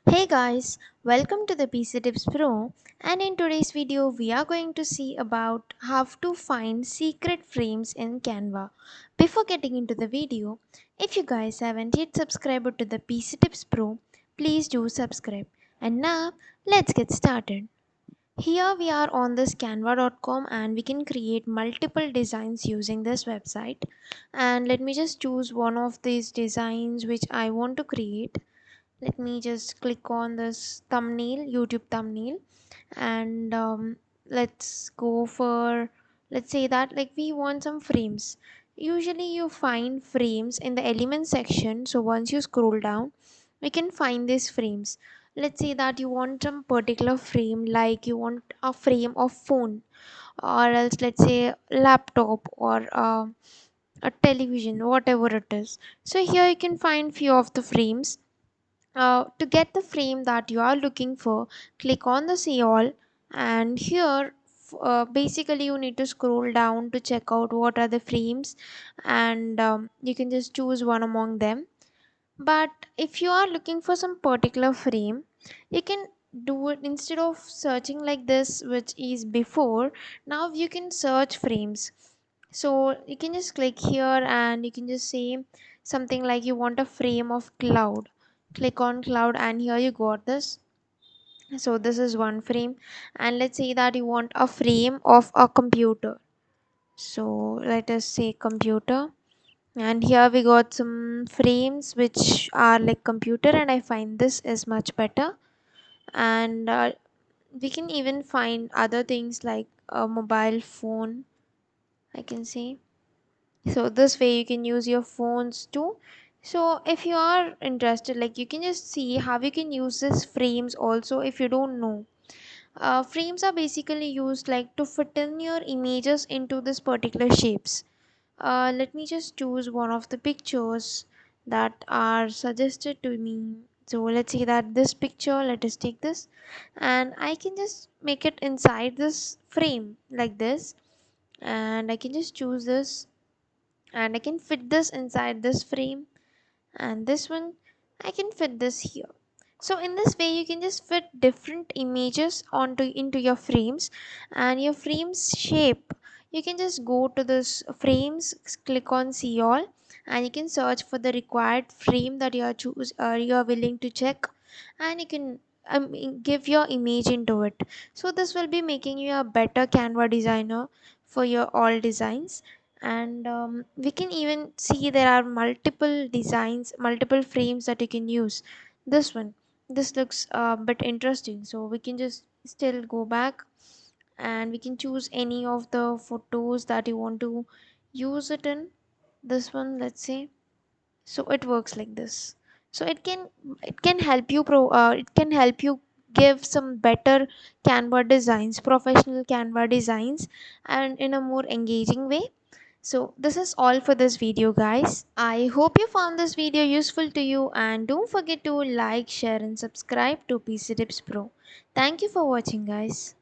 Hey guys, welcome to the PC Tips Pro, and in today's video we are going to see about how to find secret frames in Canva. Before getting into the video, if you guys haven't yet subscribed to the PC Tips Pro, please do subscribe. And now let's get started. Here we are on this canva.com and we can create multiple designs using this website. And let me just choose one of these designs which I want to create. Let me just click on this thumbnail, YouTube thumbnail, and let's go for, let's say that like we want some frames. Usually you find frames in the element section, so once you scroll down we can find these frames. Let's say that you want some particular frame, like you want a frame of phone, or else let's say laptop, or a television, whatever it is. So here you can find few of the frames. To get the frame that you are looking for, click on the see all, and here basically you need to scroll down to check out what are the frames, and you can just choose one among them. But if you are looking for some particular frame, you can do it instead of searching like this, which is before. Now you can search frames. So you can just click here and you can just say something like you want a frame of cloud. Click on cloud and here you got this. So this is one frame, and let's say that you want a frame of a computer. So let us say computer, and here we got some frames which are like computer, and I find this is much better. And we can even find other things like a mobile phone, I can say. So this way you can use your phones too. So if you are interested, like you can just see how you can use this frames also. If you don't know, frames are basically used like to fit in your images into this particular shapes. Let me just choose one of the pictures that are suggested to me. So let's see that this picture, let us take this, and I can just make it inside this frame like this, and I can just choose this, and I can fit this inside this frame, and this one I can fit this here. So in this way you can just fit different images onto into your frames, and your frames shape, you can just go to this frames, click on see all, and you can search for the required frame that you are choose you are willing to check, and you can give your image into it. So this will be making you a better Canva designer for your all designs. And we can even see there are multiple designs, multiple frames that you can use. This one, this looks a bit interesting, so we can just still go back and we can choose any of the photos that you want to use it in. This one, let's say. So it works like this. So it can help you it can help you give some better Canva designs, professional Canva designs, and in a more engaging way. So this is all for this video, guys. I hope you found this video useful to you, and don't forget to like, share and subscribe to PC Tips Pro. Thank you for watching, guys.